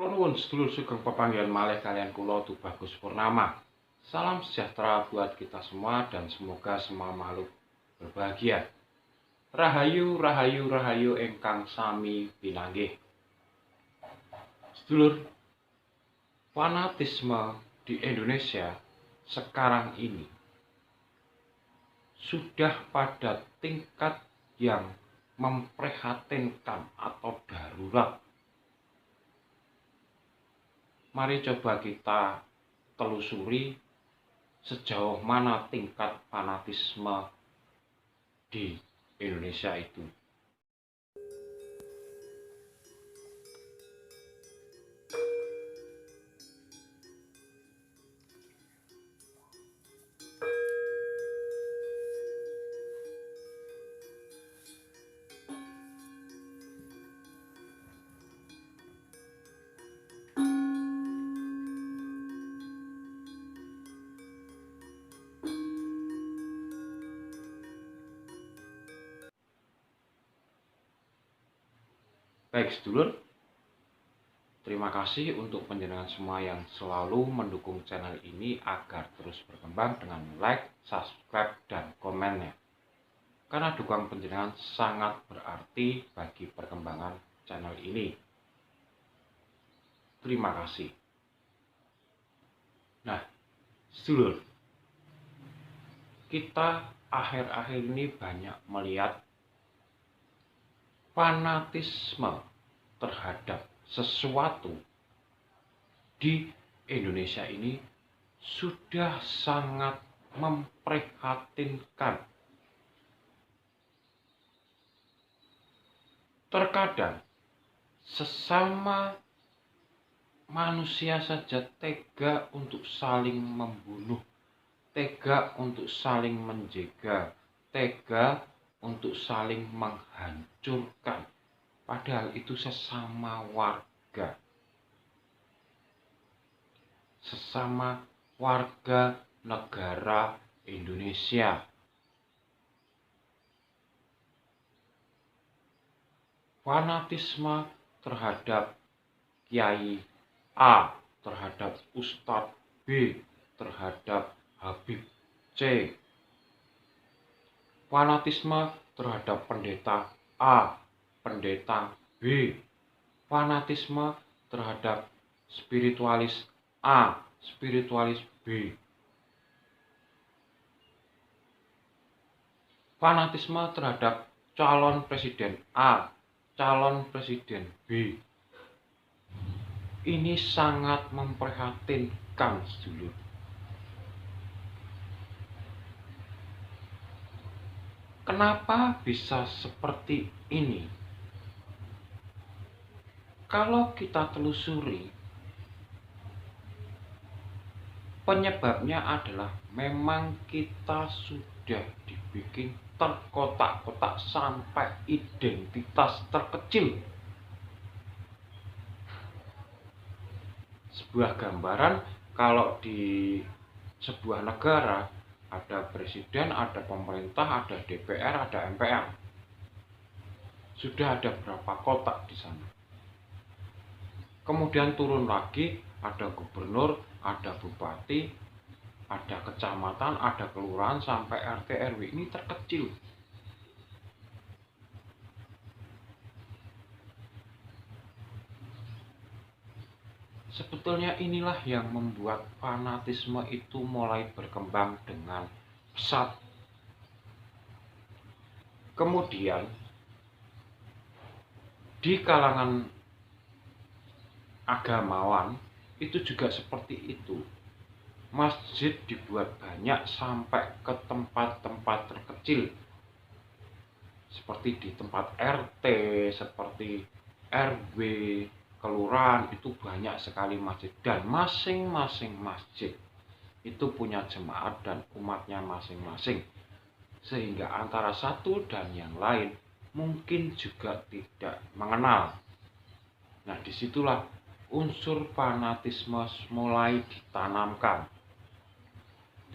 Nuwun sedulur sugeng pepanggihan malih kalian kula Tubagus Purnama. Salam sejahtera buat kita semua dan semoga semua makhluk berbahagia. Rahayu, rahayu, rahayu ingkang sami pinanggih. Sedulur, fanatisme di Indonesia sekarang ini sudah pada tingkat yang memprihatinkan atau darurat. Mari coba kita telusuri sejauh mana tingkat fanatisme di Indonesia itu. Baik sedulur, terima kasih untuk penjenengan semua yang selalu mendukung channel ini agar terus berkembang dengan like, subscribe, dan komennya. Karena dukungan penjenengan sangat berarti bagi perkembangan channel ini. Terima kasih. Nah, sedulur, kita akhir-akhir ini banyak melihat fanatisme terhadap sesuatu di Indonesia ini sudah sangat memprihatinkan. Terkadang sesama manusia saja tega untuk saling membunuh, tega untuk saling menjegal, tega untuk saling menghancurkan, padahal itu sesama warga negara Indonesia. Fanatisme terhadap Kiai A, terhadap Ustadz B, terhadap Habib C, fanatisme terhadap pendeta A, pendeta B, fanatisme terhadap spiritualis A, spiritualis B, fanatisme terhadap calon presiden A, calon presiden B. Ini sangat memprihatinkan, sedulur. Kenapa bisa seperti ini? Kalau kita telusuri, penyebabnya adalah memang kita sudah dibikin terkotak-kotak sampai identitas terkecil. Sebuah gambaran, kalau di sebuah negara ada presiden, ada pemerintah, ada DPR, ada MPR. Sudah ada berapa kotak di sana. Kemudian turun lagi, ada gubernur, ada bupati, ada kecamatan, ada kelurahan, sampai RT RW. Ini terkecil. Sebetulnya inilah yang membuat fanatisme itu mulai berkembang dengan pesat. Kemudian di kalangan agamawan itu juga seperti itu. Masjid dibuat banyak sampai ke tempat-tempat terkecil, seperti di tempat RT, seperti RW, kelurahan, itu banyak sekali masjid, dan masing-masing masjid itu punya jemaat dan umatnya masing-masing, sehingga antara satu dan yang lain mungkin juga tidak mengenal. Nah, disitulah unsur fanatisme mulai ditanamkan.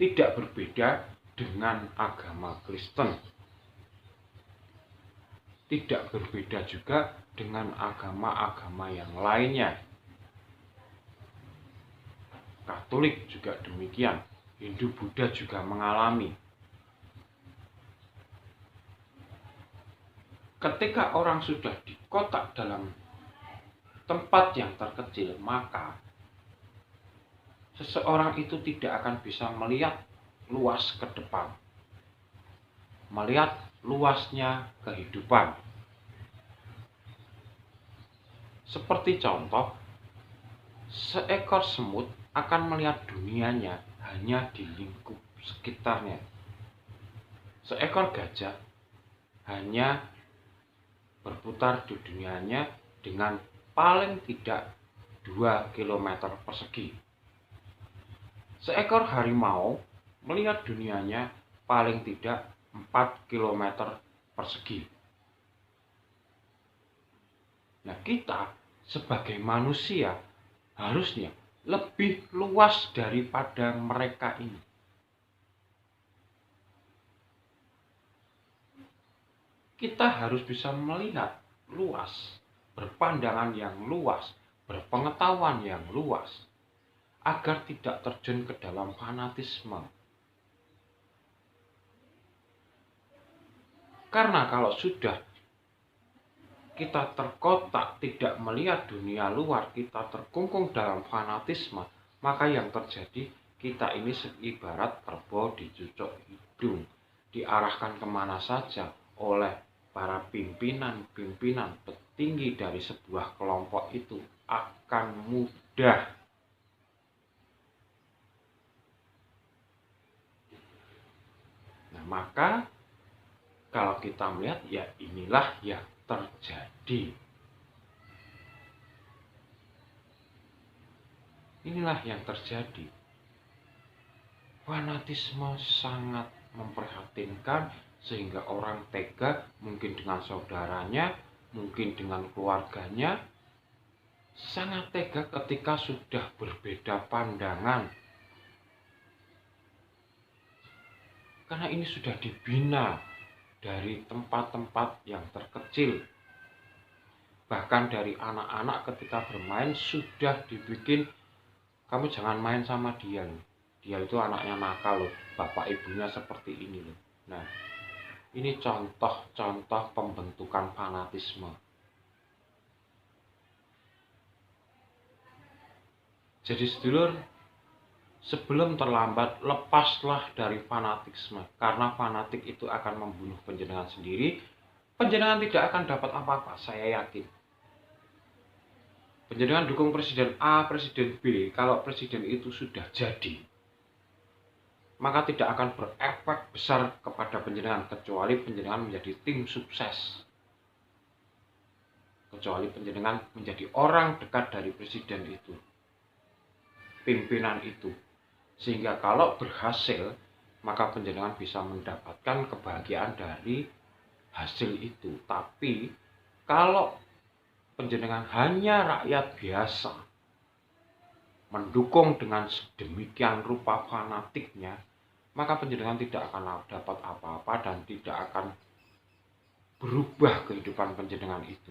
Tidak berbeda dengan agama Kristen, tidak berbeda juga dengan agama-agama yang lainnya. Katolik juga demikian, Hindu Buddha juga mengalami. Ketika orang sudah dikotak dalam tempat yang terkecil, maka seseorang itu tidak akan bisa melihat luas ke depan, melihat luasnya kehidupan. Seperti contoh, seekor semut akan melihat dunianya hanya di lingkup sekitarnya. Seekor gajah hanya berputar di dunianya dengan paling tidak 2 km persegi. Seekor harimau melihat dunianya paling tidak 4 km persegi. Nah, kita sebagai manusia harusnya lebih luas daripada mereka ini. Kita harus bisa melihat luas, berpandangan yang luas, berpengetahuan yang luas, agar tidak terjun ke dalam fanatisme. Karena kalau sudah kita terkotak, tidak melihat dunia luar, kita terkungkung dalam fanatisme, maka yang terjadi, kita ini ibarat kerbau dicucuk hidung, diarahkan kemana saja oleh para pimpinan petinggi dari sebuah kelompok itu akan mudah. Nah, maka kalau kita melihat, ya inilah yang terjadi. Inilah yang terjadi. Fanatisme sangat memprihatinkan sehingga orang tega, mungkin dengan saudaranya, mungkin dengan keluarganya, sangat tega ketika sudah berbeda pandangan. Karena ini sudah dibina dari tempat-tempat yang terkecil. Bahkan dari anak-anak ketika bermain sudah dibikin, kamu jangan main sama dia loh. Dia itu anaknya nakal loh, bapak ibunya seperti ini loh. Nah, ini contoh-contoh pembentukan fanatisme. Jadi sedulur, sebelum terlambat, lepaslah dari fanatisme. Karena fanatik itu akan membunuh panjenengan sendiri. Panjenengan tidak akan dapat apa-apa, saya yakin. Panjenengan dukung presiden A, presiden B, kalau presiden itu sudah jadi, maka tidak akan berefek besar kepada panjenengan, kecuali panjenengan menjadi tim sukses. Kecuali panjenengan menjadi orang dekat dari presiden itu, pimpinan itu. Sehingga kalau berhasil, maka panjenengan bisa mendapatkan kebahagiaan dari hasil itu. Tapi kalau panjenengan hanya rakyat biasa, mendukung dengan sedemikian rupa fanatiknya, maka panjenengan tidak akan dapat apa-apa dan tidak akan berubah kehidupan panjenengan itu.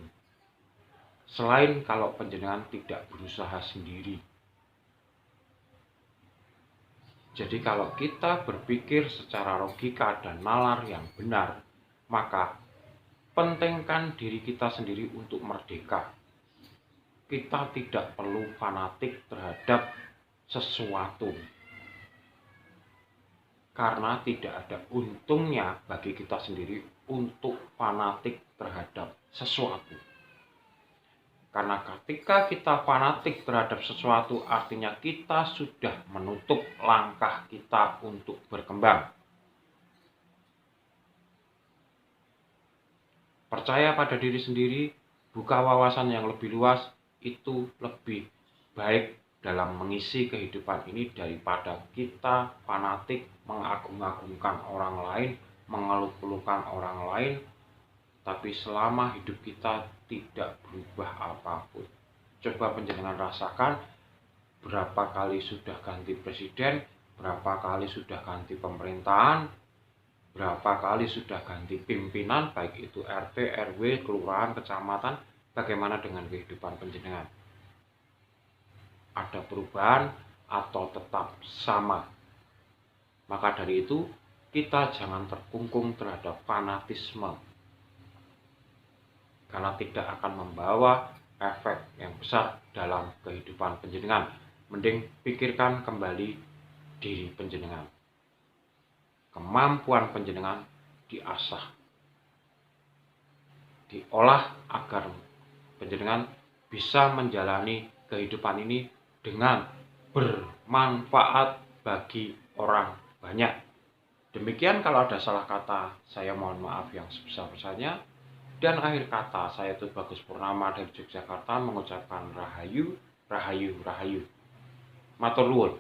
Selain kalau panjenengan tidak berusaha sendiri. Jadi kalau kita berpikir secara logika dan nalar yang benar, maka pentingkan diri kita sendiri untuk merdeka. Kita tidak perlu fanatik terhadap sesuatu. Karena tidak ada untungnya bagi kita sendiri untuk fanatik terhadap sesuatu. Karena ketika kita fanatik terhadap sesuatu, artinya kita sudah menutup langkah kita untuk berkembang. Percaya pada diri sendiri, buka wawasan yang lebih luas, itu lebih baik dalam mengisi kehidupan ini daripada kita fanatik mengagung-agungkan orang lain, mengeluh-elukan orang lain, tapi selama hidup kita tidak berubah apapun. Coba panjenengan rasakan, berapa kali sudah ganti presiden, berapa kali sudah ganti pemerintahan, berapa kali sudah ganti pimpinan, baik itu RT, RW, kelurahan, kecamatan, bagaimana dengan kehidupan panjenengan? Ada perubahan atau tetap sama. Maka dari itu, kita jangan terkungkung terhadap fanatisme, karena tidak akan membawa efek yang besar dalam kehidupan panjenengan. Mending pikirkan kembali diri panjenengan. Kemampuan panjenengan diasah, diolah agar panjenengan bisa menjalani kehidupan ini dengan bermanfaat bagi orang banyak. Demikian, kalau ada salah kata, saya mohon maaf yang sebesar-besarnya. Dan akhir kata, saya Tut Bagus Purnama dari Yogyakarta mengucapkan rahayu, rahayu, rahayu. Matur nuwun.